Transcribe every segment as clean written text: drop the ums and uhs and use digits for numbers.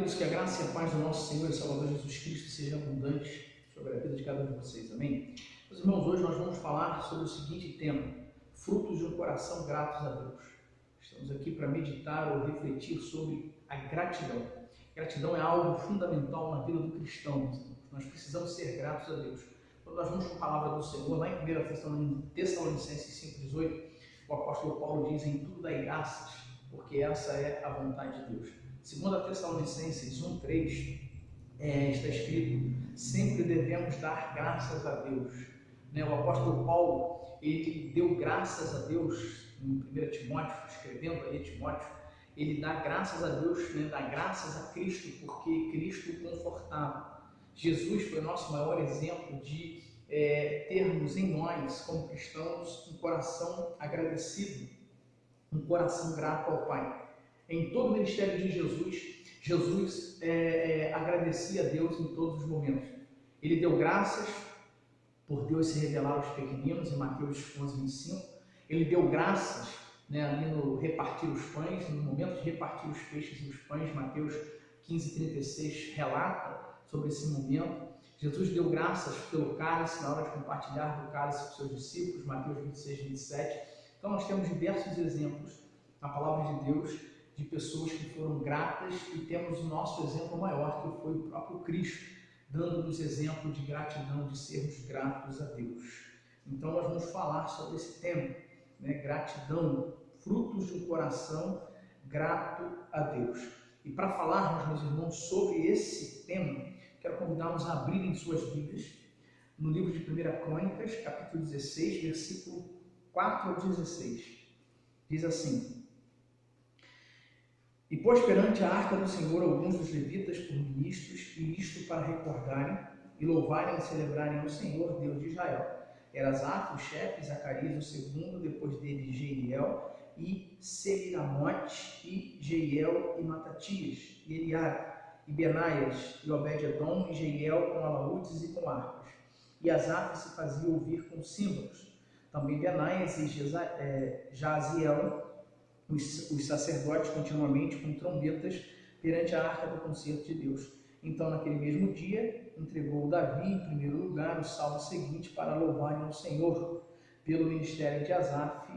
queridos, que a graça e a paz do nosso Senhor e Salvador Jesus Cristo seja abundante sobre a vida de cada um de vocês, amém? Meus irmãos, hoje nós vamos falar sobre o seguinte tema: frutos de um coração gratos a Deus. Estamos aqui para meditar ou refletir sobre a gratidão. Gratidão é algo fundamental na vida do cristão. Nós precisamos ser gratos a Deus. Quando nós vamos com a palavra do Senhor, lá em 1 Tessalonicenses 5,18, o apóstolo Paulo diz: em tudo dai graças, porque essa é a vontade de Deus. 2 Tessalonicenses 1,3 está escrito: sempre devemos dar graças a Deus. O apóstolo Paulo, ele deu graças a Deus em 1 Timóteo, escrevendo ali Timóteo, ele dá graças a Deus, dá graças a Cristo, porque Cristo o confortava. Jesus foi o nosso maior exemplo de termos em nós, como cristãos, um coração agradecido, um coração grato ao Pai. Em todo o ministério de Jesus agradecia a Deus em todos os momentos. Ele deu graças por Deus se revelar aos pequeninos, em Mateus 11:25. Ele deu graças ali no repartir os pães, no momento de repartir os peixes e os pães. Mateus 15:36 relata sobre esse momento. Jesus deu graças pelo cálice na hora de compartilhar do cálice com seus discípulos, Mateus 26:27. Então nós temos diversos exemplos na palavra de Deus de pessoas que foram gratas, e temos o nosso exemplo maior, que foi o próprio Cristo, dando-nos exemplo de gratidão, de sermos gratos a Deus. Então nós vamos falar sobre esse tema, gratidão, frutos de um coração grato a Deus. E para falarmos, meus irmãos, sobre esse tema, quero convidá-los a abrirem suas Bíblias no livro de 1 Crônicas, capítulo 16, versículo 4 ao 16. Diz assim: e pôs perante a arca do Senhor alguns dos levitas por ministros, e isto para recordarem e louvarem e celebrarem ao Senhor, Deus de Israel. Era Asaf, o chefe, Zacarias, o segundo, depois dele Jeiel, e Semiramote, e Jeiel, e Matatias, e Eliabe, e Benaias, e Obed-edom, e Jeiel com alaúdes e com harpas. E Asaf se fazia ouvir com símbolos. Também Benaias e Jaziel, os sacerdotes, continuamente com trombetas perante a arca do concerto de Deus. Então, naquele mesmo dia, entregou Davi, em primeiro lugar, o salmo seguinte para louvarem ao Senhor, pelo ministério de Asaf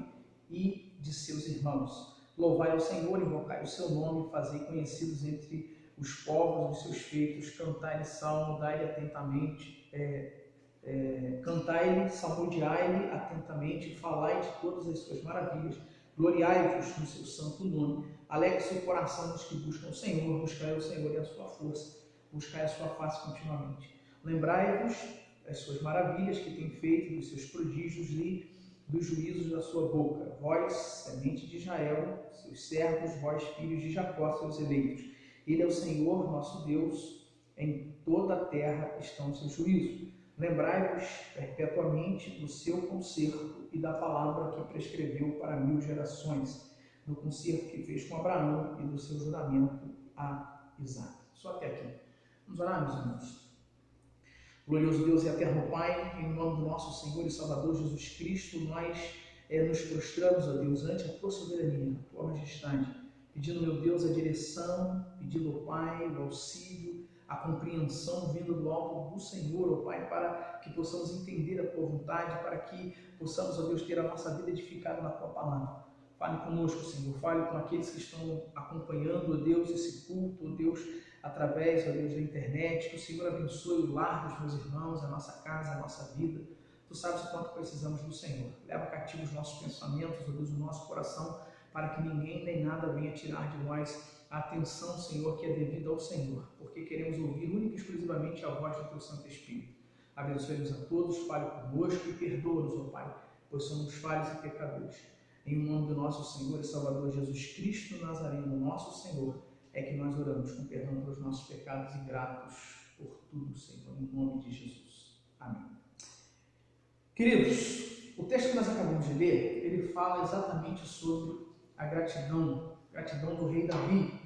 e de seus irmãos. Louvai ao Senhor, invocai o seu nome, fazei conhecidos entre os povos os seus feitos, cantai-lhe salmo, dai-lhe atentamente, cantai-lhe, salmodiai-lhe atentamente, falai de todas as suas maravilhas, gloriai-vos no seu santo nome, alegre-se o coração dos que buscam o Senhor, buscai o Senhor e a sua força, buscai a sua face continuamente. Lembrai-vos das suas maravilhas que tem feito, dos seus prodígios e dos juízos da sua boca. Vós, semente de Israel, seus servos, vós, filhos de Jacó, seus eleitos. Ele é o Senhor, nosso Deus, em toda a terra estão os seus juízos. Lembrai-vos perpetuamente do seu concerto e da palavra que prescreveu para 1000 gerações, do concerto que fez com Abraão e do seu juramento a Isaac. Só até aqui. Vamos orar, meus irmãos. Glorioso Deus e eterno Pai, em nome do nosso Senhor e Salvador Jesus Cristo, nós nos prostramos, ó Deus, ante a tua soberania, a tua majestade, pedindo, meu Deus, a direção, pedindo ao Pai o auxílio, a compreensão vindo do alto do Senhor, ó Pai, para que possamos entender a tua vontade, para que possamos, ó Deus, ter a nossa vida edificada na tua palavra. Fale conosco, Senhor, fale com aqueles que estão acompanhando, ó Deus, esse culto, ó Deus, através, ó Deus, da internet. Que o Senhor abençoe o lar dos meus irmãos, a nossa casa, a nossa vida. Tu sabes o quanto precisamos do Senhor. Leva cativo os nossos pensamentos, ó Deus, o nosso coração, para que ninguém nem nada venha tirar de nós a atenção, Senhor, que é devida ao Senhor, porque queremos ouvir única e exclusivamente a voz do Teu Santo Espírito. Abençoe-nos a todos, fale conosco e perdoa-nos, ó Pai, pois somos falhos e pecadores. Em nome do nosso Senhor e Salvador Jesus Cristo Nazareno, nosso Senhor, é que nós oramos com perdão pelos nossos pecados e gratos por tudo, Senhor, em nome de Jesus. Amém. Queridos, o texto que nós acabamos de ler, ele fala exatamente sobre a gratidão do rei Davi.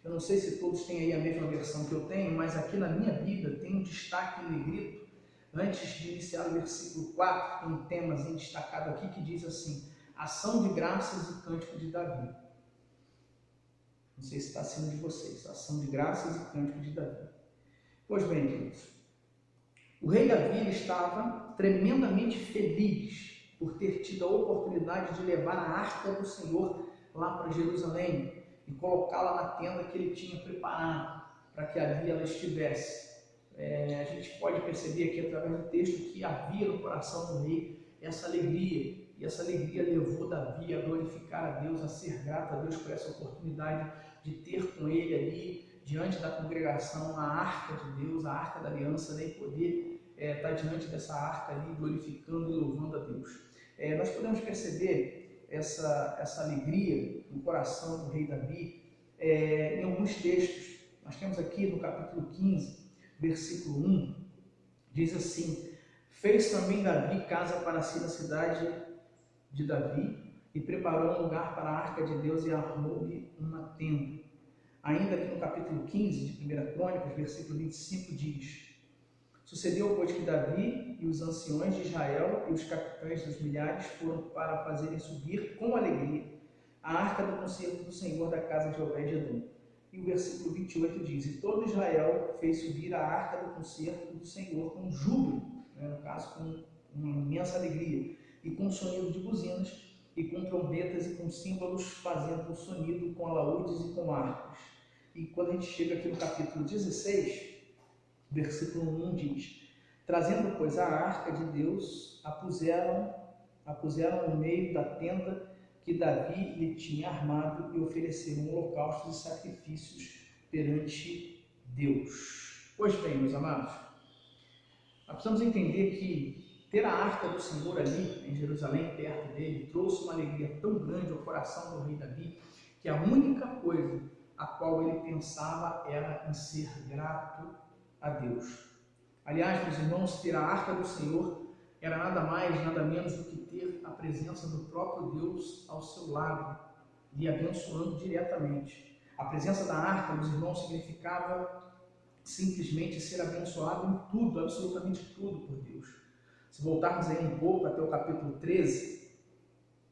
Eu não sei se todos têm aí a mesma versão que eu tenho, mas aqui na minha Bíblia tem um destaque em negrito, antes de iniciar o versículo 4, tem um temazinho destacado aqui que diz assim: ação de graças e cântico de Davi. Não sei se está acima de vocês. Ação de graças e cântico de Davi. Pois bem, queridos, o rei Davi estava tremendamente feliz por ter tido a oportunidade de levar a arca do Senhor lá para Jerusalém e colocá-la na tenda que ele tinha preparado para que ali ela estivesse. A gente pode perceber aqui através do texto que havia no coração do rei essa alegria, e essa alegria levou Davi a glorificar a Deus, a ser grato a Deus por essa oportunidade de ter com ele ali, diante da congregação, a arca de Deus, a arca da aliança, né, e poder estar diante dessa arca ali, glorificando e louvando a Deus. Nós podemos perceber essa alegria no coração do rei Davi em alguns textos. Nós temos aqui no capítulo 15, versículo 1, diz assim: fez também Davi casa para si na cidade de Davi e preparou um lugar para a arca de Deus e armou-lhe uma tenda. Ainda aqui no capítulo 15 de 1 Crônicas, versículo 25, diz: sucedeu, pois, que Davi e os anciões de Israel e os capitães dos milhares foram para fazerem subir com alegria a arca do concerto do Senhor da casa de Obed-edom. E o versículo 28 diz: e todo Israel fez subir a arca do concerto do Senhor com júbilo, no caso com uma imensa alegria, e com sonido de buzinas, e com trombetas e com símbolos, fazendo o sonido com alaúdes e com arcos. E quando a gente chega aqui no capítulo 16, versículo 1 diz: trazendo, pois, a arca de Deus, a puseram no meio da tenda que Davi lhe tinha armado e ofereceram holocaustos e sacrifícios perante Deus. Pois bem, meus amados, nós precisamos entender que ter a arca do Senhor ali em Jerusalém, perto dele, trouxe uma alegria tão grande ao coração do rei Davi, que a única coisa a qual ele pensava era em ser grato a Deus. Aliás, meus irmãos, ter a arca do Senhor era nada mais, nada menos do que ter a presença do próprio Deus ao seu lado, lhe abençoando diretamente. A presença da arca, meus irmãos, significava simplesmente ser abençoado em tudo, absolutamente tudo por Deus. Se voltarmos aí um pouco até o capítulo 13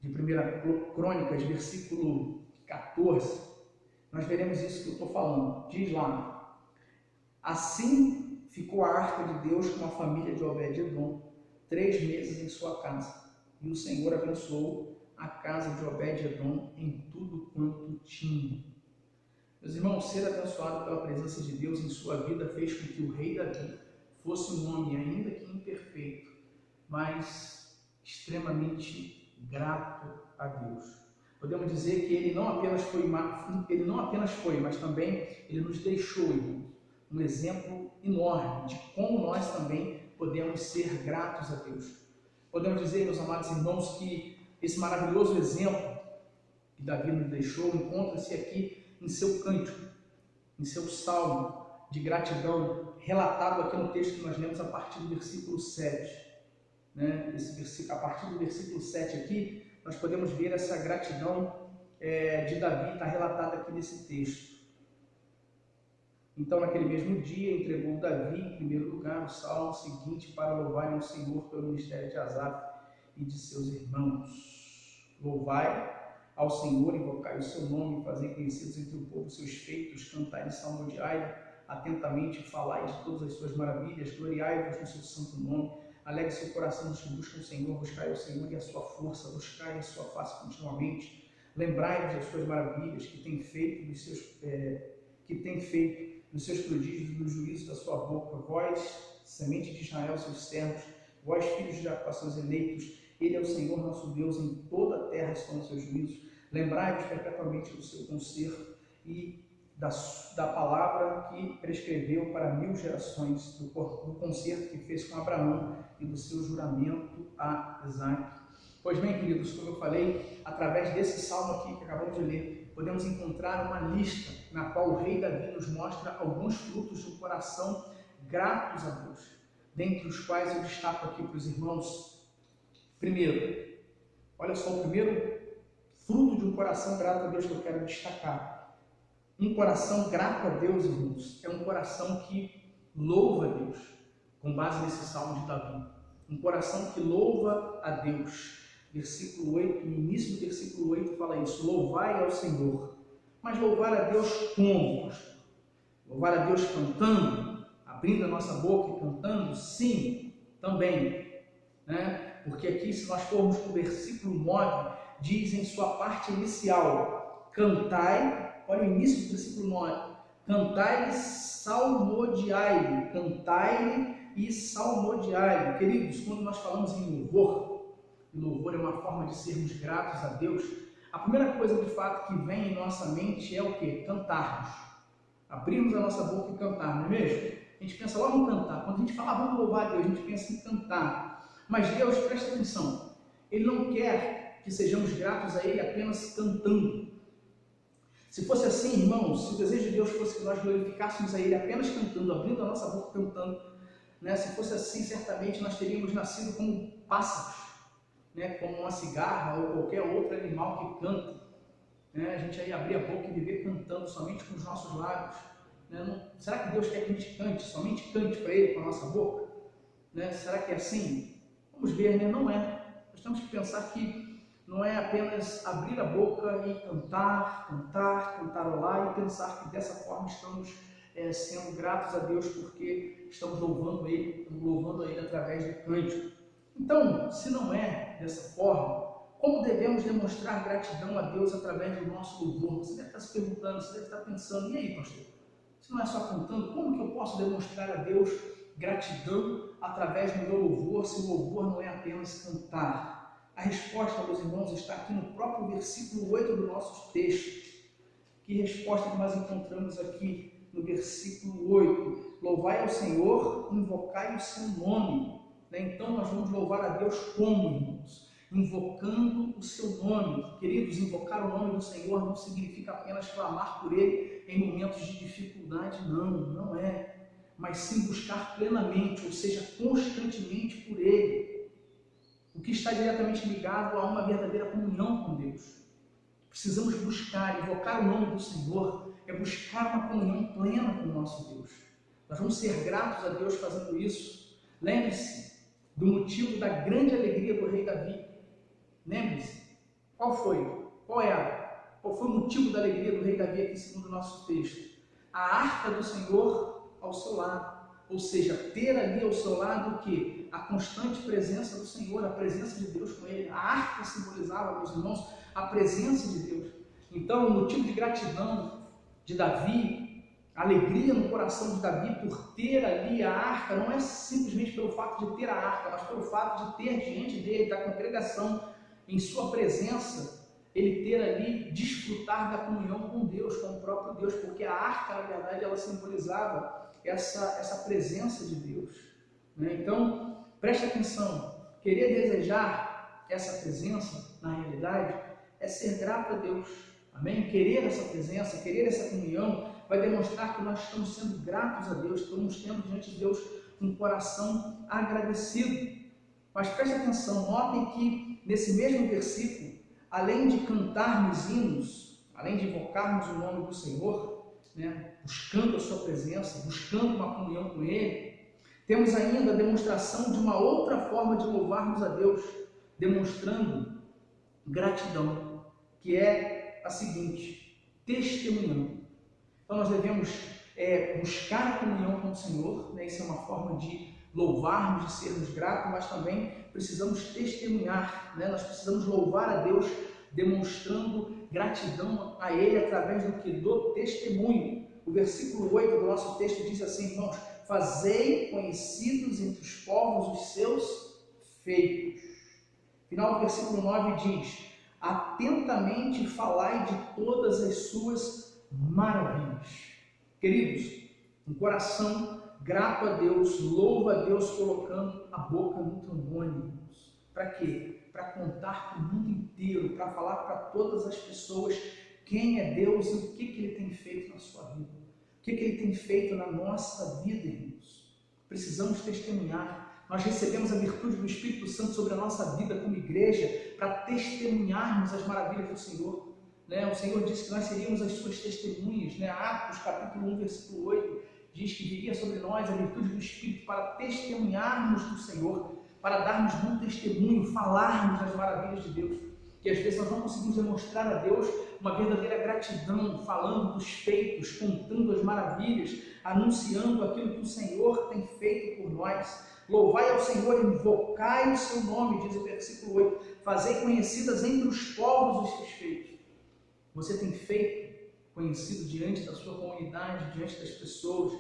de 1 Crônicas, versículo 14, nós veremos isso que eu estou falando. Diz lá: assim ficou a arca de Deus com a família de Obed-edom 3 meses em sua casa, e o Senhor abençoou a casa de Obed-edom em tudo quanto tinha. Meus irmãos, ser abençoado pela presença de Deus em sua vida fez com que o rei Davi fosse um homem, ainda que imperfeito, mas extremamente grato a Deus. Podemos dizer que ele não apenas foi, mas também ele nos deixou, irmãos, um exemplo enorme de como nós também podemos ser gratos a Deus. Podemos dizer, meus amados irmãos, que esse maravilhoso exemplo que Davi nos deixou encontra-se aqui em seu cântico, em seu salmo de gratidão, relatado aqui no texto que nós lemos a partir do versículo 7. A partir do versículo 7 aqui, nós podemos ver essa gratidão de Davi, está relatada aqui nesse texto. Então, naquele mesmo dia, entregou Davi, em primeiro lugar, o salmo seguinte para louvarem o Senhor pelo ministério de Asaf e de seus irmãos. Louvai ao Senhor, invocai o seu nome, fazei conhecidos entre o povo seus feitos, cantai e salmodiai, atentamente falai de todas as suas maravilhas, gloriai-vos no seu santo nome, alegre-se o coração dos que buscam o Senhor, buscai o Senhor e a sua força, buscai a sua face continuamente, lembrai-vos das suas maravilhas que tem feito nos seus prodígios e no juízo da sua boca, vós, semente de Israel, seus servos, vós, filhos de Jacó, seus eleitos, ele é o Senhor nosso Deus, em toda a terra estão os seus juízos, lembrai-vos perpetuamente do seu conserto e da palavra que prescreveu para 1000 gerações, do concerto que fez com Abraão e do seu juramento a Isaque. Pois bem, queridos, como eu falei, através desse salmo aqui que acabamos de ler, podemos encontrar uma lista na qual o rei Davi nos mostra alguns frutos do coração gratos a Deus, dentre os quais eu destaco aqui para os irmãos. Primeiro, olha só, o primeiro fruto de um coração grato a Deus que eu quero destacar. Um coração grato a Deus, irmãos, é um coração que louva a Deus, com base nesse salmo de Davi. Um coração que louva a Deus. Versículo 8, no início do versículo 8 fala isso: louvai ao Senhor, Mas louvar a Deus como, pastor? Louvar a Deus cantando, abrindo a nossa boca e cantando? Sim, também. Né? Porque aqui, se nós formos para o versículo 9, diz em sua parte inicial, cantai, olha o início do versículo 9, cantai e salmodiai-lhe, cantai e salmodiai-lhe. Queridos, quando nós falamos em louvor, e louvor é uma forma de sermos gratos a Deus, a primeira coisa de fato que vem em nossa mente é o quê? Cantarmos. Abrirmos a nossa boca e cantar, não é mesmo? A gente pensa logo em cantar. Quando a gente fala, vamos louvar a Deus, a gente pensa em cantar. Mas Deus, presta atenção, Ele não quer que sejamos gratos a Ele apenas cantando. Se fosse assim, irmãos, se o desejo de Deus fosse que nós glorificássemos a Ele apenas cantando, abrindo a nossa boca cantando, né? Se fosse assim, certamente nós teríamos nascido como pássaros, né? Como uma cigarra ou qualquer outro animal que canta. Né? A gente aí abrir a boca e viver cantando somente com os nossos lábios. Né? Não, será que Deus quer que a gente cante, somente cante para Ele com a nossa boca? Né? Será que é assim? Vamos ver, né? Não é. Nós temos que pensar que não é apenas abrir a boca e cantarolar e pensar que dessa forma estamos sendo gratos a Deus porque estamos louvando a Ele através do cântico. Então, se não é dessa forma, como devemos demonstrar gratidão a Deus através do nosso louvor? Você deve estar se perguntando, você deve estar pensando, e aí, pastor? Se não é só cantando, como que eu posso demonstrar a Deus gratidão através do meu louvor, se o louvor não é apenas cantar? A resposta, meus irmãos, está aqui no próprio versículo 8 do nosso texto. Que resposta que nós encontramos aqui no versículo 8? Louvai ao Senhor, invocai o seu nome. Então nós vamos louvar a Deus como, irmãos? Invocando o seu nome. Queridos, invocar o nome do Senhor não significa apenas clamar por Ele em momentos de dificuldade, não é. Mas sim buscar plenamente, ou seja, constantemente por Ele. O que está diretamente ligado a uma verdadeira comunhão com Deus. Precisamos buscar, invocar o nome do Senhor, é buscar uma comunhão plena com o nosso Deus. Nós vamos ser gratos a Deus fazendo isso. Lembre-se do motivo da grande alegria do rei Davi. Lembre-se, qual foi? Qual foi o motivo da alegria do rei Davi aqui segundo o nosso texto? A arca do Senhor ao seu lado, ou seja, ter ali ao seu lado o que? A constante presença do Senhor, a presença de Deus com ele. A arca simbolizava, meus irmãos, a presença de Deus. Então, o motivo de gratidão de Davi, a alegria no coração de Davi por ter ali a arca, não é simplesmente pelo fato de ter a arca, mas pelo fato de ter diante dele, da congregação, em sua presença, ele ter ali, desfrutar da comunhão com Deus, com o próprio Deus, porque a arca, na verdade, ela simbolizava essa presença de Deus. Né? Então, preste atenção, querer desejar essa presença, na realidade, é ser grato a Deus. Amém? Querer essa presença, querer essa comunhão, vai demonstrar que nós estamos sendo gratos a Deus, estamos tendo diante de Deus um coração agradecido. Mas preste atenção, notem que nesse mesmo versículo, além de cantarmos hinos, além de invocarmos o nome do Senhor, né, buscando a sua presença, buscando uma comunhão com Ele, temos ainda a demonstração de uma outra forma de louvarmos a Deus, demonstrando gratidão, que é a seguinte: testemunhando. Então nós devemos buscar a comunhão com o Senhor, né? Isso é uma forma de louvarmos, de sermos gratos, mas também precisamos testemunhar, né? Nós precisamos louvar a Deus demonstrando gratidão a Ele através do que? Do testemunho. O versículo 8 do nosso texto diz assim, irmãos: fazei conhecidos entre os povos os seus feitos. Final do versículo 9 diz: atentamente falai de todas as suas maravilhas. Queridos, um coração grato a Deus, louva a Deus colocando a boca no trombone. Para quê? Para contar para o mundo inteiro, para falar para todas as pessoas quem é Deus e o que Ele tem feito na sua vida. O que Ele tem feito na nossa vida, irmãos. Precisamos testemunhar. Nós recebemos a virtude do Espírito Santo sobre a nossa vida como igreja para testemunharmos as maravilhas do Senhor. Né? O Senhor disse que nós seríamos as suas testemunhas. Né? Atos capítulo 1, versículo 8, diz que viria sobre nós a virtude do Espírito para testemunharmos do Senhor, para darmos bom testemunho, falarmos das maravilhas de Deus. que às vezes nós não conseguimos demonstrar a Deus uma verdadeira gratidão, falando dos feitos, contando as maravilhas, anunciando aquilo que o Senhor tem feito por nós. Louvai ao Senhor, invocai o seu nome, diz o versículo 8, fazei conhecidas entre os povos os seus feitos. Você tem feito conhecido diante da sua comunidade, diante das pessoas,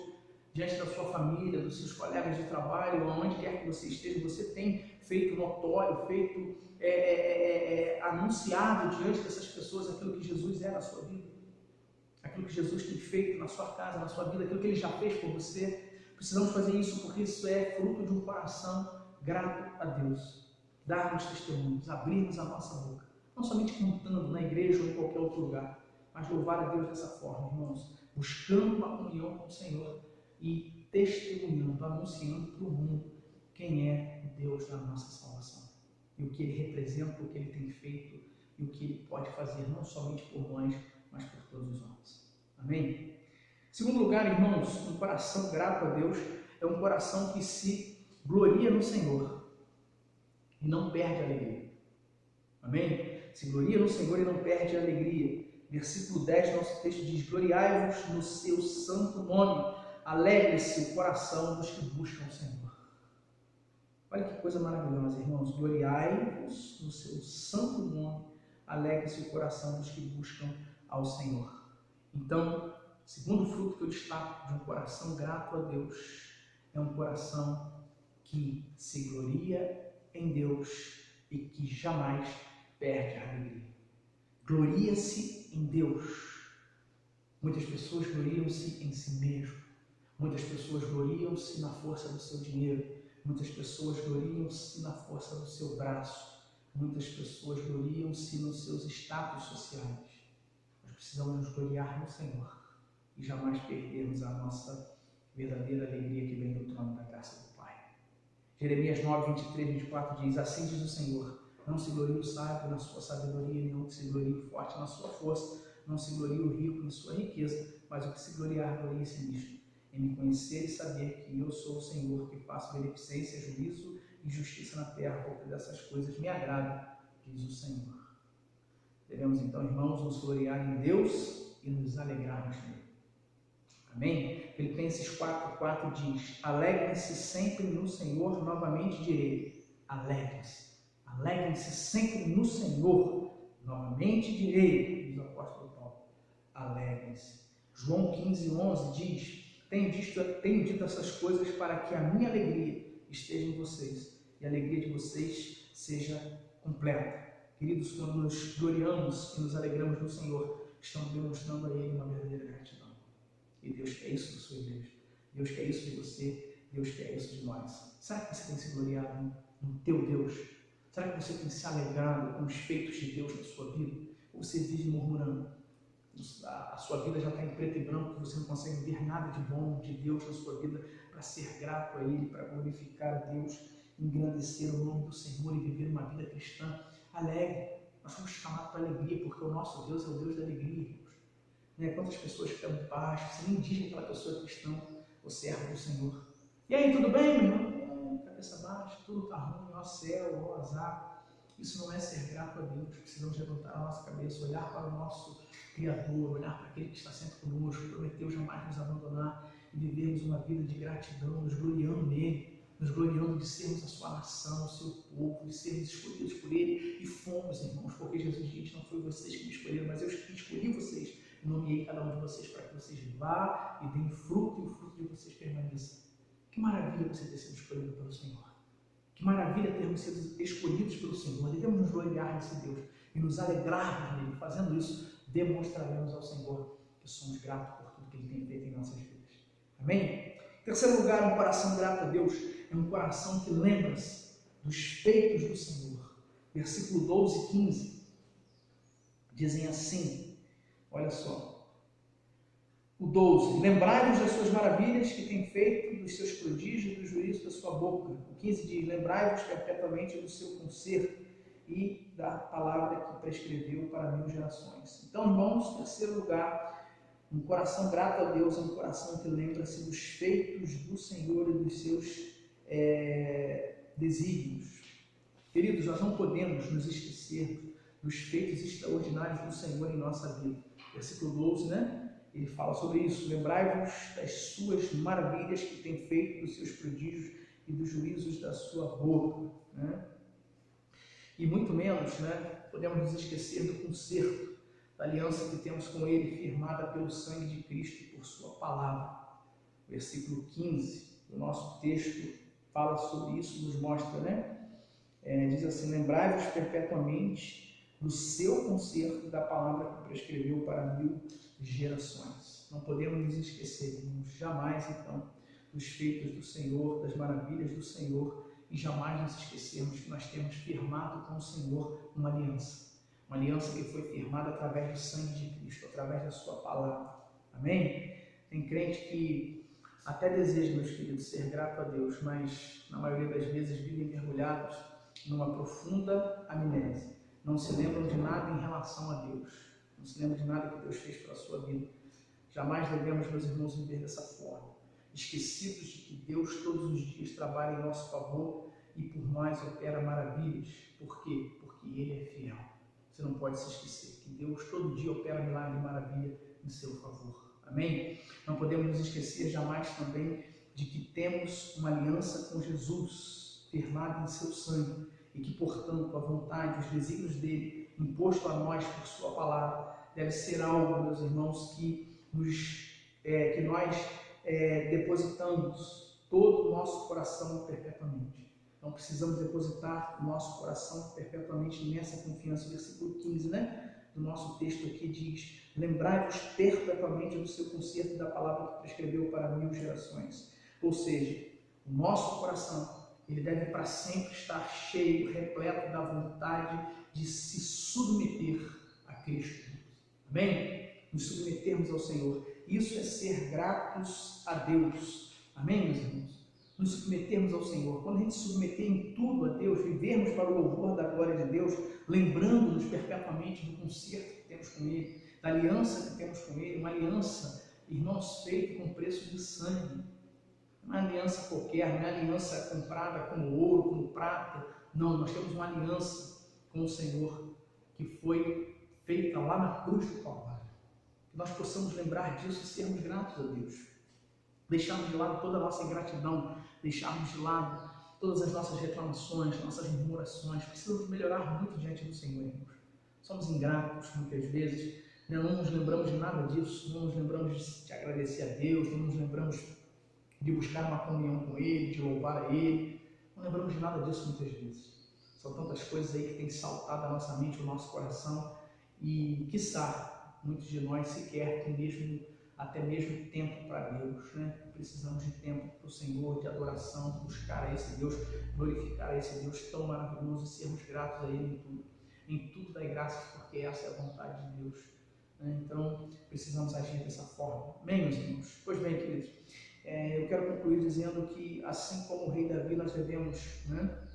diante da sua família, dos seus colegas de trabalho, aonde quer que você esteja, você tem feito notório, feito anunciado diante dessas pessoas aquilo que Jesus é na sua vida, aquilo que Jesus tem feito na sua casa, na sua vida, aquilo que Ele já fez por você. Precisamos fazer isso porque isso é fruto de um coração grato a Deus. Darmos testemunhos, abrirmos a nossa boca, não somente contando na igreja ou em qualquer outro lugar, mas louvar a Deus dessa forma, irmãos, buscando uma comunhão com o Senhor e testemunhando, anunciando para o mundo quem é o Deus da nossa salvação e o que Ele representa, o que Ele tem feito e o que Ele pode fazer, não somente por nós, mas por todos os homens. Amém? Segundo lugar, irmãos, um coração grato a Deus é um coração que se gloria no Senhor e não perde a alegria. Amém? Se gloria no Senhor e não perde a alegria. Versículo 10 do nosso texto diz: gloriai-vos no seu santo nome, alegre-se o coração dos que buscam o Senhor. Olha que coisa maravilhosa, irmãos. Gloriai-vos no seu santo nome, alegre-se o coração dos que buscam ao Senhor. Então, segundo fruto que eu destaco de um coração grato a Deus, é um coração que se gloria em Deus e que jamais perde a alegria. Gloria-se em Deus. Muitas pessoas gloriam-se em si mesmo. Muitas pessoas gloriam-se na força do seu dinheiro. Muitas pessoas gloriam-se na força do seu braço. Muitas pessoas gloriam-se nos seus status sociais. Nós precisamos nos gloriar no Senhor e jamais perdermos a nossa verdadeira alegria que vem do trono da graça do Pai. Jeremias 9, 23, 24 diz: assim diz o Senhor, não se glorie o sábio na sua sabedoria, nem o que se glorie o forte na sua força, não se glorie o rico em sua riqueza, mas o que se gloriar, glorie-se nisto, em me conhecer e saber que eu sou o Senhor, que faço beneficência, juízo e justiça na terra, porque dessas coisas me agrada, diz o Senhor. Devemos então, irmãos, nos gloriar em Deus e nos alegrarmos nele. Amém? Filipenses 4,4 diz: alegrem-se sempre no Senhor, novamente direi, alegrem-se. Alegrem-se sempre no Senhor, novamente direi, diz o apóstolo Paulo, alegrem-se. João 15,11 diz: tenho dito essas coisas para que a minha alegria esteja em vocês e a alegria de vocês seja completa. Queridos, quando nos gloriamos e nos alegramos no Senhor, estamos demonstrando a Ele uma verdadeira gratidão. E Deus quer isso da sua igreja. Deus quer isso de você. Deus quer isso de nós. Será que você tem se gloriado no teu Deus? Será que você tem se alegrado com os feitos de Deus na sua vida? Ou você vive murmurando? A sua vida já está em preto e branco, você não consegue ver nada de bom de Deus na sua vida para ser grato a Ele, para glorificar a Deus, engrandecer o nome do Senhor e viver uma vida cristã alegre. Nós somos chamados para alegria, porque o nosso Deus é o Deus da alegria, irmãos. Quantas pessoas ficam baixas, você nem diz que aquela pessoa é cristã ou servo do Senhor. E aí, tudo bem, meu irmão? Cabeça baixa, tudo está ruim, ó céu, ó azar. Isso não é ser grato a Deus. Precisamos levantar a nossa cabeça, olhar para o nosso Criador, olhar para aquele que está sempre conosco, prometeu jamais nos abandonar e vivermos uma vida de gratidão, nos gloriando nele, nos gloriando de sermos a sua nação, o seu povo, de sermos escolhidos por ele, e fomos, irmãos, porque Jesus disse: não foi vocês que me escolheram, mas eu escolhi vocês, e nomeei cada um de vocês para que vocês vá e deem fruto, e o fruto de vocês permaneça. Que maravilha você ter sido escolhido pelo Senhor. Que maravilha termos sido escolhidos pelo Senhor. Devemos nos gloriar nesse Deus e nos alegrarmos nele. Fazendo isso, demonstraremos ao Senhor que somos gratos por tudo que Ele tem feito em nossas vidas. Amém? Em terceiro lugar, um coração grato a Deus é um coração que lembra-se dos feitos do Senhor. Versículo 12 e 15 dizem assim, olha só. O 12, lembrai-vos das suas maravilhas que tem feito, dos seus prodígios, do juízo da sua boca. O 15 diz, lembrai-vos perpetuamente do seu conserto e da palavra que prescreveu para 1000 gerações. Então, irmãos, em terceiro lugar, um coração grato a Deus é um coração que lembra-se dos feitos do Senhor e dos seus desígnios. Queridos, nós não podemos nos esquecer dos feitos extraordinários do Senhor em nossa vida. Versículo 12, né? Ele fala sobre isso. Lembrai-vos das suas maravilhas que tem feito, dos seus prodígios e dos juízos da sua boca, né? E muito menos, né, podemos nos esquecer do conserto, da aliança que temos com Ele, firmada pelo sangue de Cristo e por sua palavra. Versículo 15 do nosso texto fala sobre isso, nos mostra, né? Diz assim: lembrai-vos perpetuamente do seu conserto, da palavra que prescreveu para 1000 gerações. Não podemos nos esquecer, irmãos, jamais, então, dos feitos do Senhor, das maravilhas do Senhor, e jamais nos esquecermos que nós temos firmado com o Senhor uma aliança que foi firmada através do sangue de Cristo, através da sua palavra. Amém? Tem crente que até deseja, meus queridos, ser grato a Deus, mas na maioria das vezes vivem mergulhados numa profunda amnésia. Não se lembram de nada em relação a Deus, não se lembram de nada que Deus fez para a sua vida. Jamais devemos, meus irmãos, viver dessa forma, esquecidos de que Deus todos os dias trabalha em nosso favor e por nós opera maravilhas. Por quê? Porque Ele é fiel. Você não pode se esquecer que Deus todo dia opera milagre e maravilha em seu favor. Amém? Não podemos nos esquecer jamais também de que temos uma aliança com Jesus, firmada em seu sangue, e que, portanto, a vontade, os desígnios dele, imposto a nós por sua palavra, deve ser algo, meus irmãos, que nós depositamos todo o nosso coração perpetuamente. Não precisamos depositar o nosso coração perpetuamente nessa confiança. O versículo 15, né, do nosso texto aqui diz: lembrai-vos perpetuamente do seu conserto, da palavra que prescreveu para 1000 gerações. Ou seja, o nosso coração, ele deve para sempre estar cheio, repleto da vontade de se submeter a Cristo. Amém? Nos submetermos ao Senhor. Isso é ser gratos a Deus. Amém, meus irmãos? Nos submetermos ao Senhor. Quando a gente se submeter em tudo a Deus, vivermos para o louvor da glória de Deus, lembrando-nos perpetuamente do conserto que temos com Ele, da aliança que temos com Ele, uma aliança, irmãos, feita com preço de sangue. Não é aliança qualquer, não é aliança comprada como ouro, como prata. Não, nós temos uma aliança com o Senhor que foi feita lá na cruz do Calvário. Que nós possamos lembrar disso e sermos gratos a Deus. Deixarmos de lado toda a nossa ingratidão, deixarmos de lado todas as nossas reclamações, nossas murmurações. Precisamos melhorar muito diante do Senhor, irmãos. Somos ingratos muitas vezes, né? Não nos lembramos de nada disso, não nos lembramos de agradecer a Deus, não nos lembramos de buscar uma comunhão com Ele, de louvar a Ele. Não lembramos de nada disso muitas vezes. São tantas coisas aí que têm saltado a nossa mente, o nosso coração, e, quiçá, muitos de nós sequer têm até mesmo tempo para Deus, né? Precisamos de tempo para o Senhor, de adoração, buscar a esse Deus, glorificar a esse Deus tão maravilhoso e sermos gratos a Ele em tudo. Em tudo dai graças, porque essa é a vontade de Deus, né? Então, precisamos agir dessa forma. Amém, meus irmãos? Pois bem, queridos, eu quero concluir dizendo que, assim como o rei Davi, nós devemos, né,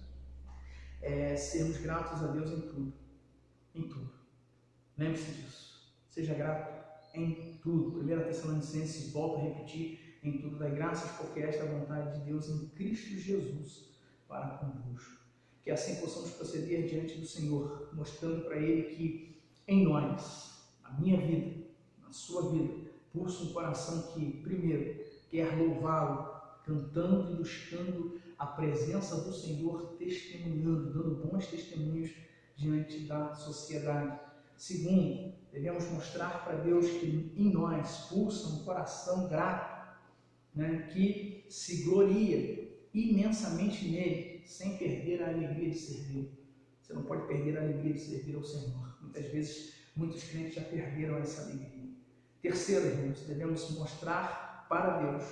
sermos gratos a Deus em tudo. Em tudo. Lembre-se disso. Seja grato em tudo. 1 Tessalonicenses, volto a repetir, em tudo dai graças, porque esta é a vontade de Deus em Cristo Jesus para convosco. Que assim possamos proceder diante do Senhor, mostrando para Ele que em nós, na minha vida, na sua vida, pulsa um coração que, primeiro, quer louvá-lo, cantando e buscando a presença do Senhor, testemunhando, dando bons testemunhos diante da sociedade. Segundo, devemos mostrar para Deus que em nós pulsa um coração grato, né, que se gloria imensamente nele, sem perder a alegria de servir. Você não pode perder a alegria de servir ao Senhor. Muitas vezes, muitos crentes já perderam essa alegria. Terceiro, irmãos, devemos mostrar para Deus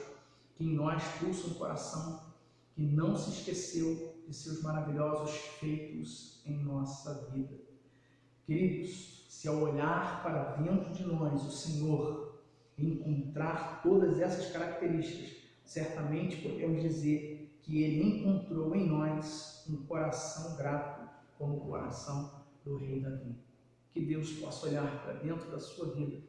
que em nós pulsa um coração que não se esqueceu de seus maravilhosos feitos em nossa vida. Queridos, se ao olhar para dentro de nós o Senhor encontrar todas essas características, certamente podemos dizer que Ele encontrou em nós um coração grato, como o coração do rei Davi. Que Deus possa olhar para dentro da sua vida,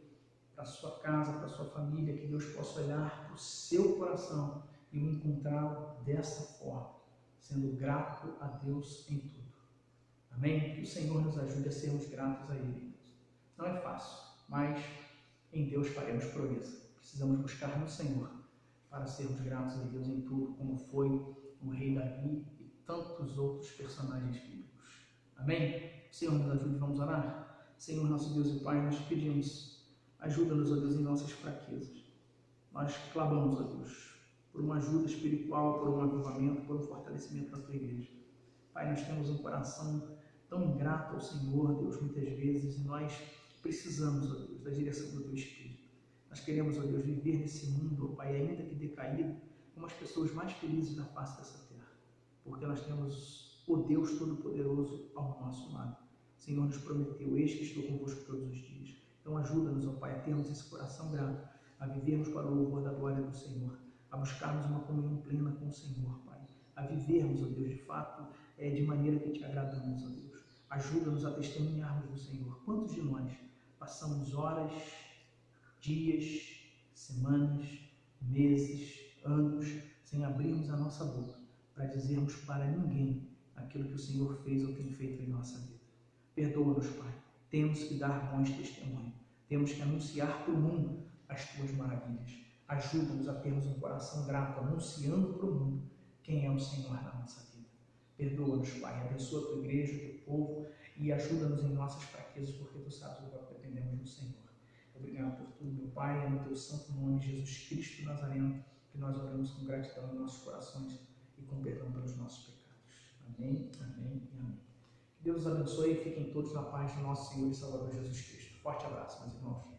para a sua casa, para a sua família, que Deus possa olhar para o seu coração e o encontrá-lo dessa forma, sendo grato a Deus em tudo. Amém? Que o Senhor nos ajude a sermos gratos a Ele. Não é fácil, mas em Deus faremos proeza. Precisamos buscar no Senhor para sermos gratos a Deus em tudo, como foi o rei Davi e tantos outros personagens bíblicos. Amém? O Senhor nos ajude, vamos orar? Senhor, nosso Deus e Pai, nós te pedimos, ajuda-nos, ó Deus, em nossas fraquezas. Nós clamamos, ó Deus, por uma ajuda espiritual, por um avivamento, por um fortalecimento da tua igreja. Pai, nós temos um coração tão ingrato ao Senhor, Deus, muitas vezes, e nós precisamos, ó Deus, da direção do teu Espírito. Nós queremos, ó Deus, viver nesse mundo, ó Pai, ainda que decaído, como as pessoas mais felizes da face dessa terra, porque nós temos o Deus Todo-Poderoso ao nosso lado. O Senhor nos prometeu, eis que estou convosco todos os dias. Então ajuda-nos, ó Pai, a termos esse coração grato, a vivermos para o louvor da glória do Senhor, a buscarmos uma comunhão plena com o Senhor, Pai, a vivermos, ó Deus, de fato, de maneira que te agradamos, ó Deus. Ajuda-nos a testemunharmos do Senhor. Quantos de nós passamos horas, dias, semanas, meses, anos, sem abrirmos a nossa boca para dizermos para ninguém aquilo que o Senhor fez ou tem feito em nossa vida? Perdoa-nos, Pai. Temos que dar bons testemunhos. Temos que anunciar para o mundo as tuas maravilhas. Ajuda-nos a termos um coração grato, anunciando para o mundo quem é o Senhor na nossa vida. Perdoa-nos, Pai. Abençoa a tua igreja, o teu povo e ajuda-nos em nossas fraquezas, porque tu sabes o que dependemos do Senhor. Obrigado por tudo, meu Pai. É no teu santo nome, Jesus Cristo Nazareno, que nós oramos com gratidão em nossos corações e com perdão pelos nossos pecados. Amém, amém e amém. Que Deus os abençoe e fiquem todos na paz do nosso Senhor e Salvador Jesus Cristo. Forte abraço, meus irmãos.